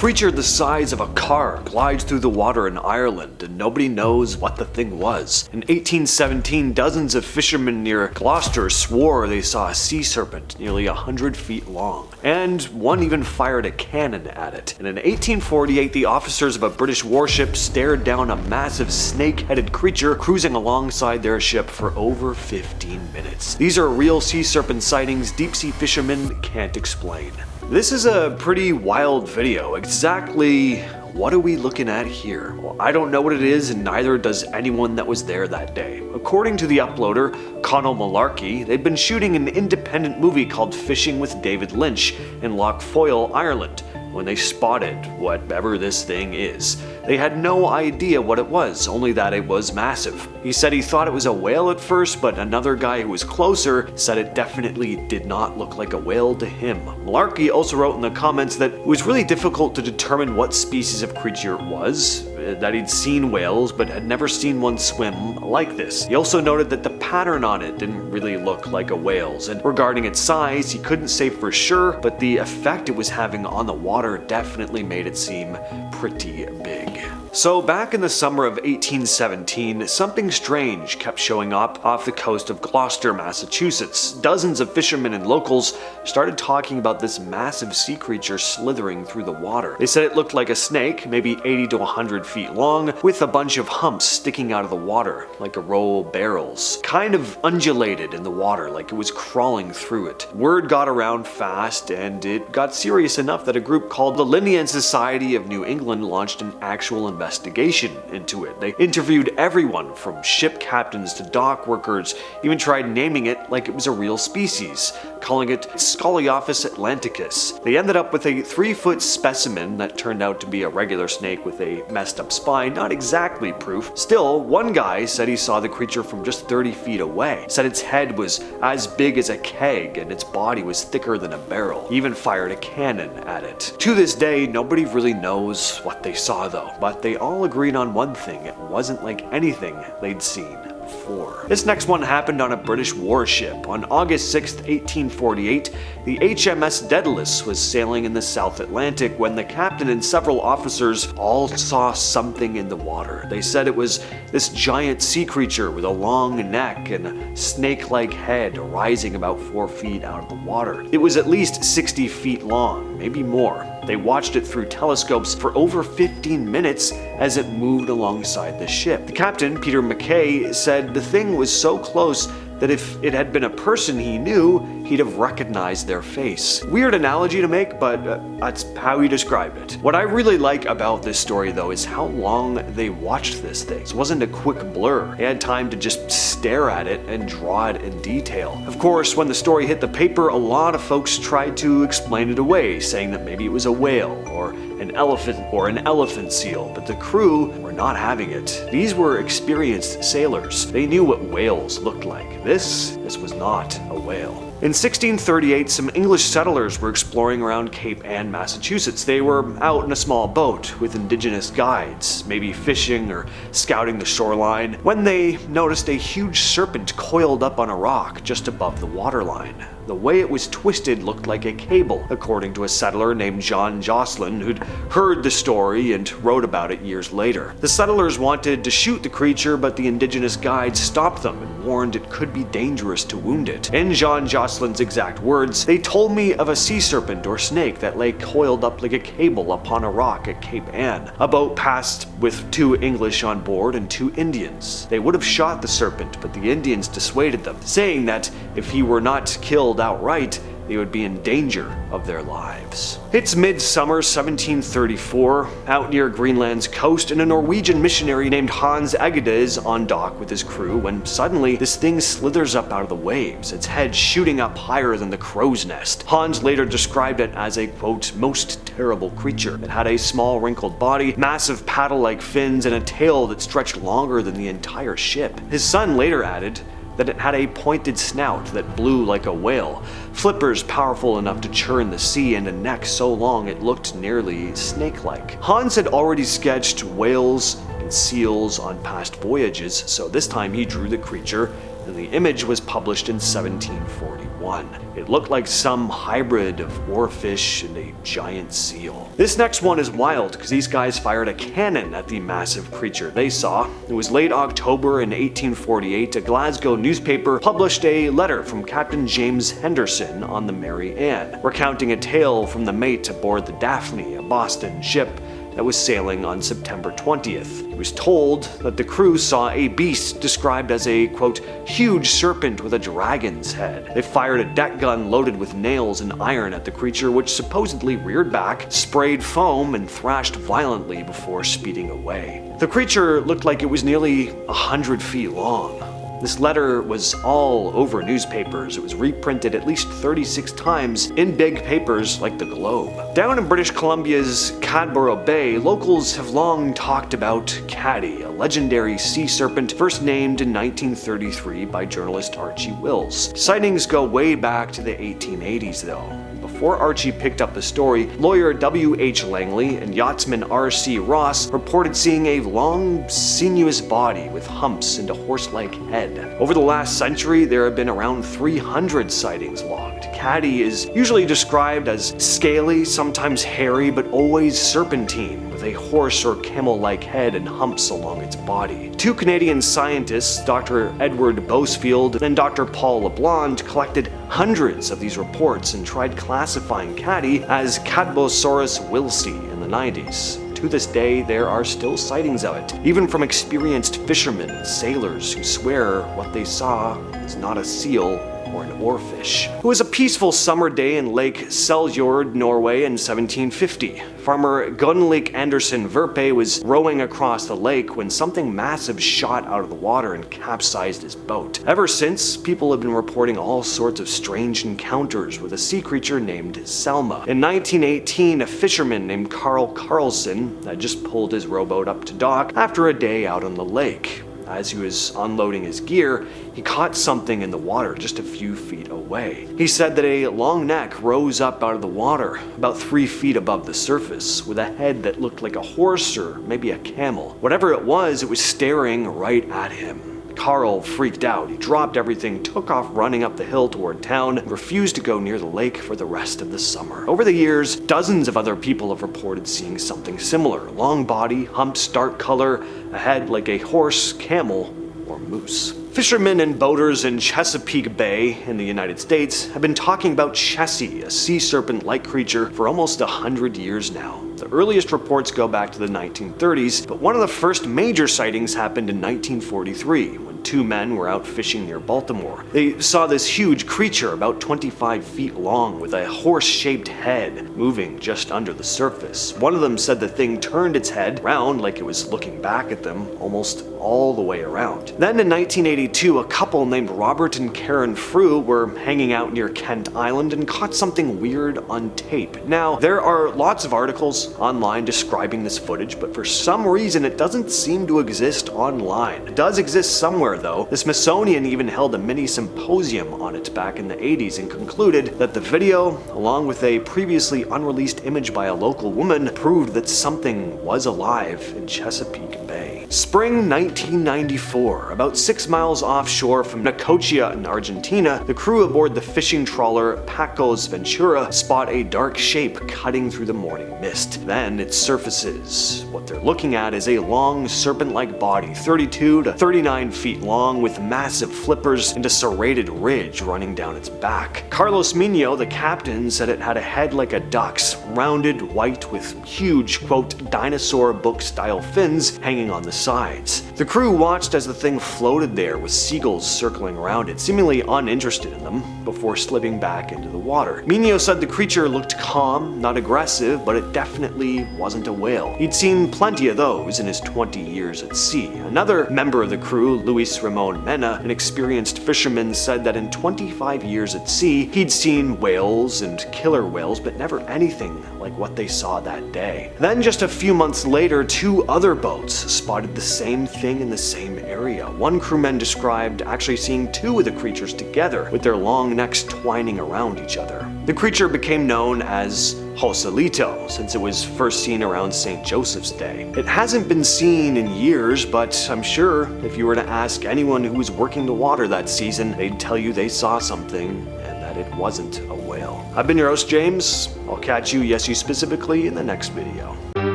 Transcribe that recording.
creature the size of a car glides through the water in Ireland, and nobody knows what the thing was. In 1817, dozens of fishermen near Gloucester swore they saw a sea serpent nearly 100 feet long, and one even fired a cannon at it. And in 1848, the officers of a British warship stared down a massive snake-headed creature cruising alongside their ship for over 15 minutes. These are real sea serpent sightings deep-sea fishermen can't explain. This is a pretty wild video. Exactly what are we looking at here? Well, I don't know what it is, and neither does anyone that was there that day. According to the uploader, Connell Malarkey, they'd been shooting an independent movie called Fishing with David Lynch in Lough, Foyle, Ireland, when they spotted whatever this thing is. They had no idea what it was, only that it was massive. He said he thought it was a whale at first, but another guy who was closer said it definitely did not look like a whale to him. Malarkey also wrote in the comments that it was really difficult to determine what species of creature it was, that he'd seen whales but had never seen one swim like this. He also noted that the pattern on it didn't really look like a whale's, and regarding its size, he couldn't say for sure, but the effect it was having on the water definitely made it seem pretty big. So back in the summer of 1817, something strange kept showing up off the coast of Gloucester, Massachusetts. Dozens of fishermen and locals started talking about this massive sea creature slithering through the water. They said it looked like a snake, maybe 80 to 100 feet long, with a bunch of humps sticking out of the water, like a row of barrels. Kind of undulated in the water, like it was crawling through it. Word got around fast, and it got serious enough that a group called the Linnean Society of New England launched an actual investigation into it. They interviewed everyone from ship captains to dock workers, even tried naming it like it was a real species, calling it Scoliophus atlanticus. They ended up with a 3-foot specimen that turned out to be a regular snake with a messed up spine, not exactly proof. Still, one guy said he saw the creature from just 30 feet away, said its head was as big as a keg and its body was thicker than a barrel. He even fired a cannon at it. To this day, nobody really knows what they saw though, but they all agreed on one thing: it wasn't like anything they'd seen before. This next one happened on a British warship. On August 6, 1848, the HMS Daedalus was sailing in the South Atlantic when the captain and several officers all saw something in the water. They said it was this giant sea creature with a long neck and a snake-like head rising about 4 feet out of the water. It was at least 60 feet long, maybe more. They watched it through telescopes for over 15 minutes as it moved alongside the ship. The captain, Peter McKay, said the thing was so close that if it had been a person he knew, he'd have recognized their face. Weird analogy to make, but that's how he described it. What I really like about this story though is how long they watched this thing. It wasn't a quick blur. They had time to just stare at it and draw it in detail. Of course, when the story hit the paper, a lot of folks tried to explain it away, saying that maybe it was a whale or an elephant seal, but the crew were not having it. These were experienced sailors. They knew what whales looked like. This was not a whale. In 1638, some English settlers were exploring around Cape Ann, Massachusetts. They were out in a small boat with indigenous guides, maybe fishing or scouting the shoreline, when they noticed a huge serpent coiled up on a rock just above the waterline. The way it was twisted looked like a cable, according to a settler named John Joselin who'd heard the story and wrote about it years later. The settlers wanted to shoot the creature, but the indigenous guides stopped them and warned it could be dangerous to wound it. In John Joselin's exact words, "They told me of a sea serpent or snake that lay coiled up like a cable upon a rock at Cape Ann. A boat passed with 2 English on board and 2 Indians. They would have shot the serpent, but the Indians dissuaded them, saying that if he were not killed outright, they would be in danger of their lives." It's midsummer 1734, out near Greenland's coast, and a Norwegian missionary named Hans Egede is on dock with his crew when suddenly this thing slithers up out of the waves, its head shooting up higher than the crow's nest. Hans later described it as a, quote, "most terrible creature." It had a small wrinkled body, massive paddle-like fins, and a tail that stretched longer than the entire ship. His son later added that it had a pointed snout that blew like a whale, flippers powerful enough to churn the sea, and a neck so long it looked nearly snake-like. Hans had already sketched whales and seals on past voyages, so this time he drew the creature, and the image was published in 1741. 1941. It looked like some hybrid of oarfish and a giant seal. This next one is wild because these guys fired a cannon at the massive creature they saw. It was late October in 1848. A Glasgow newspaper published a letter from Captain James Henderson on the Mary Ann, recounting a tale from the mate aboard the Daphne, a Boston ship that was sailing on September 20th. He was told that the crew saw a beast described as a, quote, huge serpent with a dragon's head. They fired a deck gun loaded with nails and iron at the creature, which supposedly reared back, sprayed foam, and thrashed violently before speeding away. The creature looked like it was nearly 100 feet long. This letter was all over newspapers. It was reprinted at least 36 times in big papers like the Globe. Down in British Columbia's Cadborough Bay, locals have long talked about Caddy, a legendary sea serpent first named in 1933 by journalist Archie Wills. Sightings go way back to the 1880s though. Before Archie picked up the story, lawyer W.H. Langley and yachtsman R.C. Ross reported seeing a long, sinuous body with humps and a horse-like head. Over the last century, there have been around 300 sightings logged. Caddy is usually described as scaly, sometimes hairy, but always serpentine, with a horse or camel-like head and humps along its body. Two Canadian scientists, Dr. Edward Bosefield and Dr. Paul LeBlanc, collected hundreds of these reports and tried classifying Caddy as Cadbosaurus wilsey in the 90s. To this day, there are still sightings of it, even from experienced fishermen and sailors who swear what they saw is not a seal or an oarfish. It was a peaceful summer day in Lake Seljord, Norway in 1750. Farmer Gunnlik Andersen Verpe was rowing across the lake when something massive shot out of the water and capsized his boat. Ever since, people have been reporting all sorts of strange encounters with a sea creature named Selma. In 1918, a fisherman named Carl Carlson had just pulled his rowboat up to dock after a day out on the lake. As he was unloading his gear, he caught something in the water just a few feet away. He said that a long neck rose up out of the water, about 3 feet above the surface, with a head that looked like a horse or maybe a camel. Whatever it was staring right at him. Carl freaked out. He dropped everything, took off running up the hill toward town, and refused to go near the lake for the rest of the summer. Over the years, dozens of other people have reported seeing something similar. Long body, humps, dark color, a head like a horse, camel, or moose. Fishermen and boaters in Chesapeake Bay in the United States have been talking about Chessie, a sea serpent-like creature, for almost 100 years now. The earliest reports go back to the 1930s, but one of the first major sightings happened in 1943, when two men were out fishing near Baltimore. They saw this huge creature about 25 feet long with a horse-shaped head moving just under the surface. One of them said the thing turned its head round like it was looking back at them, almost all the way around. Then in 1982, a couple named Robert and Karen Frew were hanging out near Kent Island and caught something weird on tape. Now, there are lots of articles online describing this footage, but for some reason it doesn't seem to exist online. It does exist somewhere though. The Smithsonian even held a mini symposium on it back in the 80s and concluded that the video, along with a previously unreleased image by a local woman, proved that something was alive in Chesapeake Bay. Spring 1994, about 6 miles offshore from Necochea in Argentina, the crew aboard the fishing trawler Pacos Ventura spot a dark shape cutting through the morning mist. Then it surfaces. What they're looking at is a long serpent-like body, 32 to 39 feet long, with massive flippers and a serrated ridge running down its back. Carlos Mino, the captain, said it had a head like a duck's, rounded, white, with huge, quote, dinosaur book-style fins hanging on the sides. The crew watched as the thing floated there with seagulls circling around it, seemingly uninterested in them, before slipping back into the water. Mino said the creature looked calm, not aggressive, but it definitely wasn't a whale. He'd seen plenty of those in his 20 years at sea. Another member of the crew, Luis Ramon Mena, an experienced fisherman, said that in 25 years at sea, he'd seen whales and killer whales, but never anything like what they saw that day. Then just a few months later, 2 other boats spotted the same thing in the same area. One crewman described actually seeing 2 of the creatures together, with their long necks twining around each other. The creature became known as Joselito, since it was first seen around St. Joseph's Day. It hasn't been seen in years, but I'm sure if you were to ask anyone who was working the water that season, they'd tell you they saw something, and that it wasn't a whale. I've been your host, James. I'll catch you, yes you specifically, in the next video.